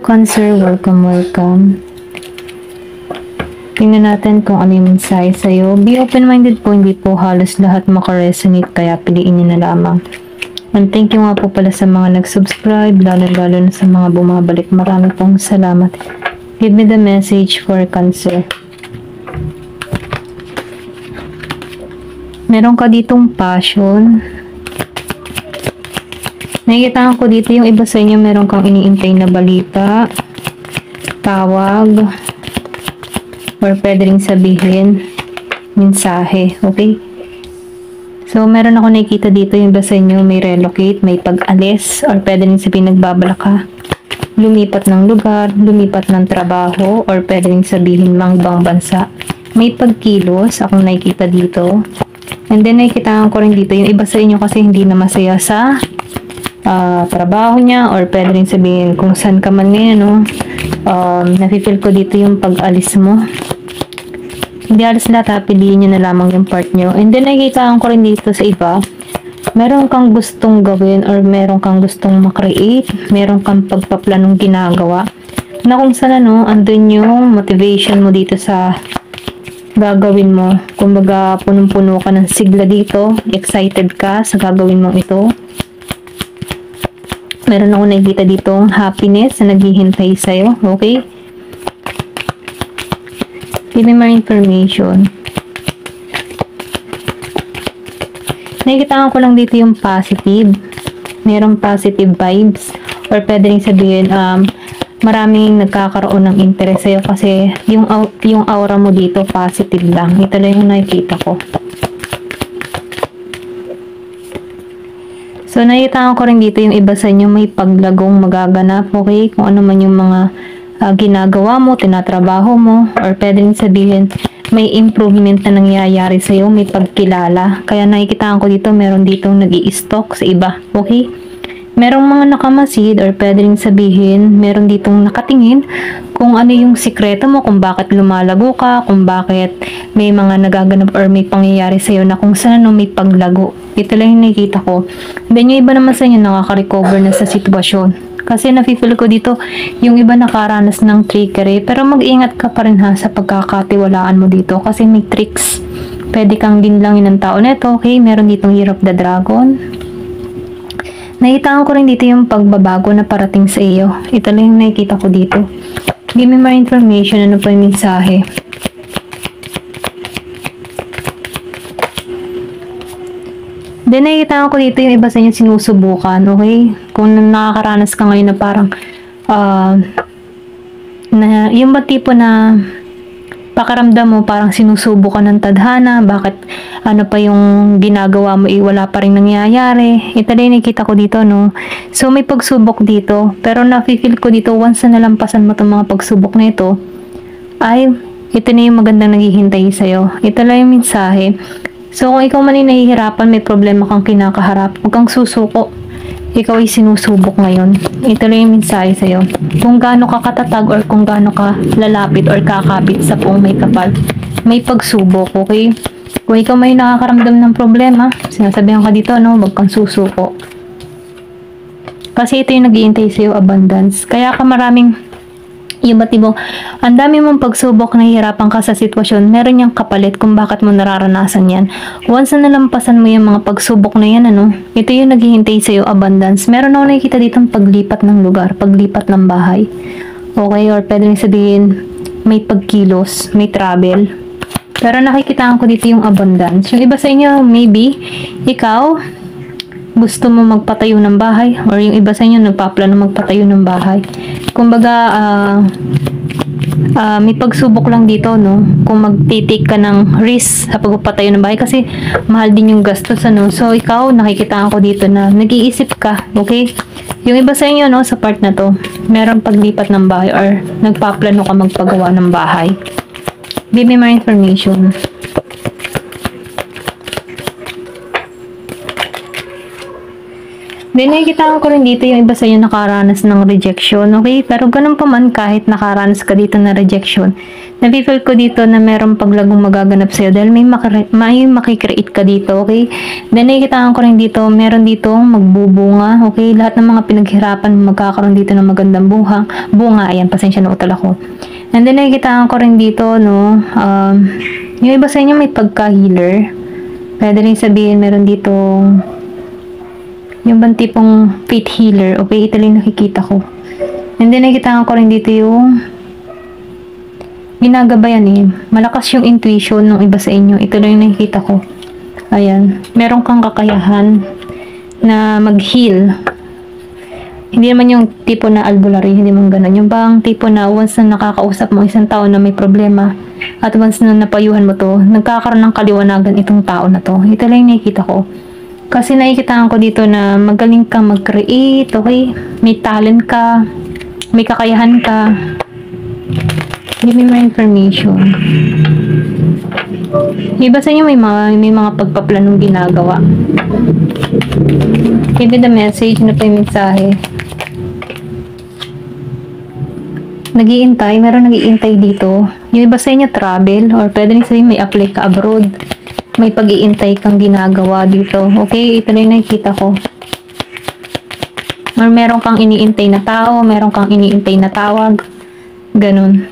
Cancer, welcome. Tingnan natin kung ano yung mensahe sa'yo. Be open-minded po, hindi po halos lahat makaresonate, kaya piliin niyo na lamang. And thank you nga po pala sa mga nag-subscribe, lalo na sa mga bumabalik. Marami pong salamat. Give me the message for Cancer. Meron ka ditong passion. Nakikita ko dito yung iba sa inyo, meron kang iniintay na balita, tawag, or pwede rin sabihin, mensahe, okay? So, meron ako nakikita dito yung iba sa inyo, may relocate, may pag-alis, or pwede rin sabihin nagbabalak ka, lumipat ng lugar, lumipat ng trabaho, or pwede rin sabihin mang ibang bansa. May pagkilos, akong nakikita dito. And then, nakikita ko rin dito, yung iba sa inyo kasi hindi na masaya sa trabaho niya, or pwede rin sabihin kung saan ka man ngayon, no? Nafe-feel ko dito yung pag-alis mo. Hindi alis lahat, piliin nyo na lamang yung part nyo. And then nakikita ko rin dito sa iba, meron kang gustong gawin or meron kang gustong makreate, meron kang pagpaplanong ginagawa na kung saan andun yung motivation mo dito sa gagawin mo. Kumbaga punong-puno ka ng sigla dito, excited ka sa gagawin mong ito. Meron ako nakikita ditong happiness na naghihintay sa'yo. Okay? Give me more information. Nakikita ko lang dito yung positive. Merong positive vibes. Or pwede rin sabihin, maraming nagkakaroon ng interest sa'yo kasi yung aura mo dito positive lang. Ito lang yung nakikita ko. So, nakita ko rin dito yung iba sa inyo may paglagong magaganap, okay? Kung ano man yung mga ginagawa mo, tinatrabaho mo, or pwede rin sabihin may improvement na nangyayari sa'yo, may pagkilala. Kaya nakikita ko dito, meron ditong nag-i-stalk sa iba, okay? Merong mga nakamasid, or pwede rin sabihin, meron ditong nakatingin kung ano yung sikreto mo, kung bakit lumalago ka, kung bakit may mga nagaganap or may pangyayari sa'yo na kung saan may paglago. Ito lang yung nakikita ko. Then yung iba naman sa inyo nakaka-recover na sa sitwasyon. Kasi nafe-feel ko dito, yung iba nakaranas ng trickery, pero mag-ingat ka pa rin ha sa pagkakatiwalaan mo dito kasi may tricks. Pwede kang ginlangin ng tao neto, okay? Meron ditong Year of the Dragon. Nakita ko rin dito yung pagbabago na parating sa iyo. Ito lang yung nakikita ko dito. Give me more information. Ano pa yung mensahe? Then nakikita ko dito yung iba sa inyo sinusubukan. Okay? Kung nakakaranas ka ngayon na parang na, yung ba tipo na pakaramdam mo parang sinusubukan ng tadhana, bakit ano pa yung ginagawa mo wala pa rin nangyayari. Ito din nakita ko dito, no? So may pagsubok dito, pero nafe-feel ko dito once na nalampasan mo itong mga pagsubok na ito, ay ito na yung magandang naghihintay sa'yo. Ito lang yung mensahe. So kung ikaw man ay nahihirapan, may problema kang kinakaharap, huwag kang susuko. Ikaw ay sinusubok ngayon. Ito lang yung mensahe sa'yo. Kung gaano ka katatag or kung gaano ka lalapit or kakapit sa puong may kapal, may pagsubok, okay? Kung ikaw may nakakaramdam ng problema, sinasabihan ka dito, no? Huwag kang susuko. Kasi ito yung nag-iintay sa'yo, abundance. Kaya ka maraming yung batibo, ang dami mong pagsubok, nahihirapan ka sa sitwasyon, meron niyang kapalit kung bakit mo nararanasan yan. Once na nalampasan mo yung mga pagsubok na yan, ito yung naghihintay sa'yo, abundance. Meron ako nakikita dito paglipat ng lugar, paglipat ng bahay. Okay, or pwede rin sabihin, may pagkilos, may travel. Pero nakikita ko dito yung abundance. Yung iba sa inyo, maybe, ikaw, gusto mo magpatayo ng bahay, or yung iba sa inyo nagpaplano magpatayo ng bahay. Kumbaga may pagsubok lang dito, no? Kung magtitake ka ng risk sa pagpapatayo ng bahay kasi mahal din yung gastos, So ikaw, nakikita ko dito na nag-iisip ka, okay? Yung iba sa inyo, no, sa part na to, meron paglipat ng bahay or nagpaplano ka magpagawa ng bahay. Give me more information. Then, nakikita ko rin dito yung iba sa inyo nakaranas ng rejection, okay? Pero ganun pa man, kahit nakaranas ka dito na rejection, napipil ko dito na merong paglagong magaganap sa'yo dahil may makikreate ka dito, okay? Then, nakikita ko rin dito, meron dito magbubunga, okay? Lahat ng mga pinaghirapan, magkakaroon dito ng magandang bunga. Ayan, pasensya na utal ako. And then, nakikita ko rin dito, no, yung iba sa inyo may pagka-healer. Pwede rin sabihin, meron dito yung bang tipong faith healer. Okay, ito lang nakikita ko. And then, nakikita ko rin dito yung ginagabayan eh. Malakas yung intuition ng iba sa inyo. Ito lang yung nakikita ko. Ayan. Meron kang kakayahan na mag-heal. Hindi naman yung tipo na albularyo, hindi man ganun. Yung bang tipo na once na nakakausap mo isang tao na may problema at once na napayuhan mo to, nagkakaroon ng kaliwanagan itong tao na to. Ito lang yung nakikita ko. Kasi nakikita ko dito na magaling kang mag-create, okay? May talent ka, may kakayahan ka. Give me more information. Iba sa inyo may mga pagpaplanong ginagawa. Give me the message na pa yung mensahe. Nag-iintay, meron nag-iintay dito. Yung iba sa inyo travel, or pwede rin sabihin may apply ka abroad. May pag-iintay kang ginagawa dito. Okay, ito na yung nakikita ko. Or meron kang iniintay na tao, meron kang iniintay na tawag. Ganun.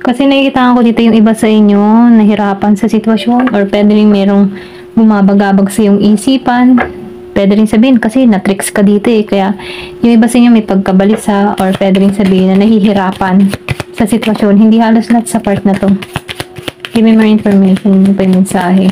Kasi nakikita ko dito yung iba sa inyo nahirapan sa sitwasyon, or pwede rin merong bumabagabag sa iyong isipan. Pwede rin sabihin kasi na-tricks ka dito eh. Kaya yung iba sa inyo may pagkabalisa, or pwede rin sabihin na nahihirapan sa sitwasyon. Hindi halos lahat sa part na to. Give me more information pa yung mensahe.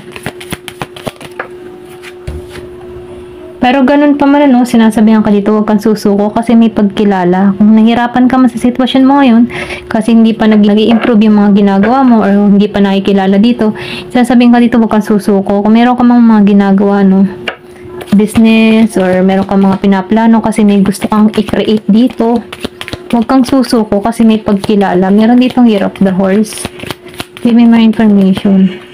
Pero ganun pa man, no, sinasabihan ka dito, huwag kang susuko kasi may pagkilala. Kung nahirapan ka man sa sitwasyon mo ngayon, kasi hindi pa nag-i-improve yung mga ginagawa mo or hindi pa nakikilala dito, sinasabihan ka dito, huwag kang susuko. Kung meron ka mga ginagawa, no, business or meron ka mga pinaplano kasi may gusto kang i-create dito, huwag kang susuko kasi may pagkilala. Meron ditong Year of the Horse. Give me more information.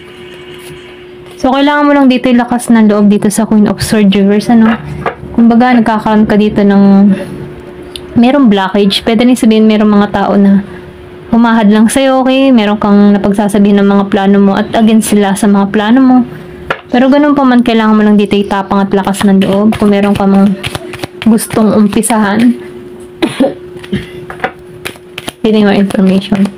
So, kailangan mo lang dito yung lakas ng loob dito sa Queen of Swords Reverse, ano? Kumbaga, nagkakaroon ka dito ng merong blockage. Pwede rin sabihin merong mga tao na humahad lang sa'yo, okay? Meron kang napagsasabihin ng mga plano mo at against sila sa mga plano mo. Pero ganun pa man, kailangan mo lang dito itapang at lakas ng loob. Kung meron ka mang gustong umpisahan. Pwede more information.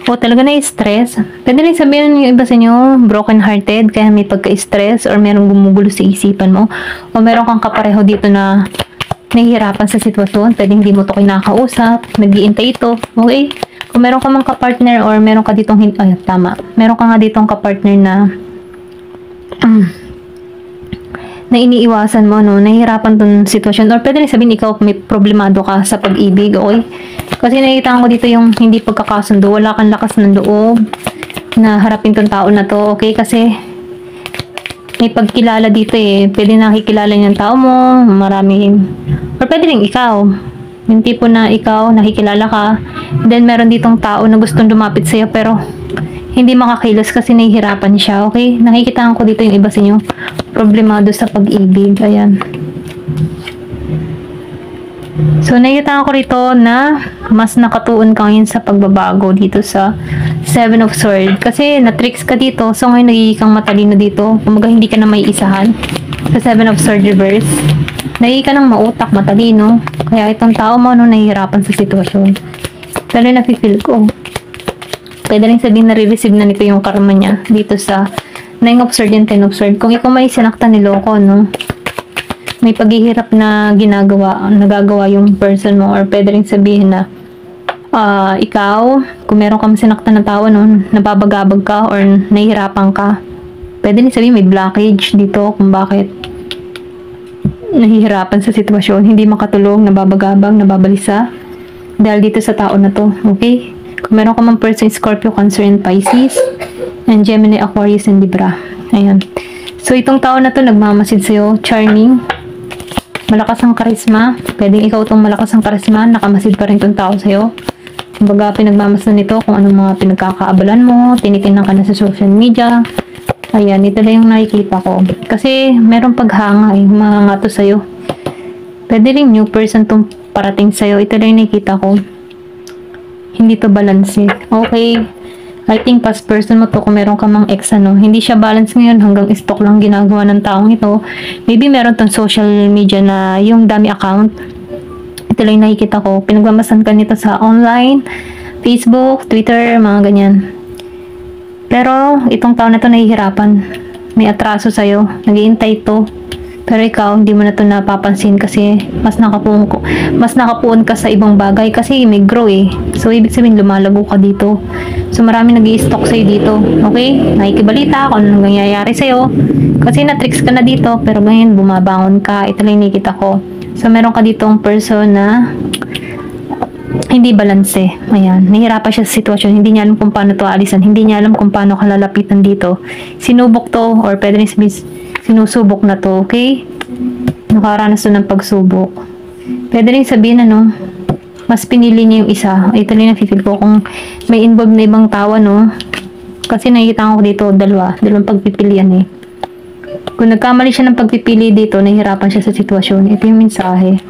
O talaga na-stress. Pwede rin sabihin yung iba sa inyo, broken hearted, kaya may pagka-stress or merong gumugulo sa isipan mo. O meron kang kapareho dito na nahihirapan sa sitwasyon, pwede hindi mo to kinakausap, nag-iintay ito, okay? Kung meron ka mang kapartner or meron ka ditong, ay tama, meron ka nga ditong kapartner na na iniiwasan mo, no, nahihirapan tong sitwasyon, or pwede rin sabihin ikaw may problemado ka sa pag-ibig, okay? Kasi nakikita ko dito yung hindi pagkakasundo, wala kang lakas ng loob na harapin tong tao na to, okay? Kasi may pagkilala dito eh, pwede nakikilala yung tao mo, maraming, or pwede rin ikaw, yung tipo na ikaw, nakikilala ka, then meron ditong tao na gustong lumapit sa'yo, pero hindi makakilos kasi nahihirapan siya, okay? Nakikita ko dito yung iba sa inyo, problemado sa pag-ibig, ayan. So, nakikita ko rito na mas nakatuon ka ngayon sa pagbabago dito sa Seven of Swords. Kasi na-tricks ka dito, so ngayon nagiging kang matalino dito. Kumaga hindi ka na may isahan sa Seven of Swords Reverse. Nagiging ka ng mautak, matalino. Kaya itong tao mo, no, nahihirapan sa sitwasyon. Pero nafe-feel ko. Pwede rin sabihin na re-receive na nito yung karma niya dito sa Nine of Swords and Ten of Swords. Kung ikaw may sinaktan niloko, no, may paghihirap na nagagawa yung person mo, or pwede rin sabihin na ikaw, kung meron kang sinaktan na tao, no, nababagabag ka or nahihirapan ka, pwede rin sabihin may blockage dito kung bakit nahihirapan sa sitwasyon, hindi makatulog, nababagabag, nababalisa dahil dito sa tao na to, okay? Kung meron ka mang person, Scorpio, Cancer, and Pisces, and Gemini, Aquarius, and Libra. Ayan. So, itong tao na to, nagmamasid sa'yo, charming, malakas ang karisma. Pwedeng ikaw itong malakas ang karisma, nakamasid pa rin itong tao sa'yo. Kumbaga, pinagmamasdan nito kung anong mga pinagkakaabalan mo, tinitingnan ka na sa social media, Ayan, ito lang yung nakikita ko. Kasi, meron paghanga eh, mga to sa'yo. Pwede rin new person tong parating sa'yo. Ito lang yung nakikita ko. Hindi to balance eh. Okay. I think past person mo to kung meron ka mang ex ano. Hindi siya balance ngayon hanggang stock lang ginagawa ng taong ito. Maybe meron tong social media na yung dami account. Ito lang yung nakikita ko. Pinagmamasan ka nito sa online, Facebook, Twitter, mga ganyan. Pero itong tao na to nahihirapan. May atraso sa'yo. Nag-iintay to. Pero ikaw, hindi mo na to napapansin kasi mas nakapuon ka sa ibang bagay kasi may grow eh. So, ibig sabihin, lumalago ka dito. So, marami nag-i-stalk sa'yo dito. Okay? Nakikibalita kung anong nangyayari sa'yo. Kasi na-tricks ka na dito, pero ngayon, bumabangon ka. Ito lang nakikita ko. So, meron ka dito ang person na hindi balance eh. Ayan. Nahihirapan siya sa sitwasyon. Hindi niya alam kung paano to alisan. Hindi niya alam kung paano ka lalapitan dito. Sinubok to or pwede rin sabihin sinusubok na to, okay? Nakaranas to ng pagsubok. Pwede rin sabihin, ano, mas pinili niya yung isa. Ito rin nafe-feel ko kung may involved na ibang tao, no? Kasi nakikita ko dito, dalawang pagpipilian eh. Kung nagkamali siya ng pagpipili dito, nahihirapan siya sa sitwasyon. Ito yung mensahe.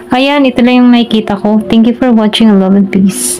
Ayan, ito lang yung nakikita ko. Thank you for watching. Love and peace.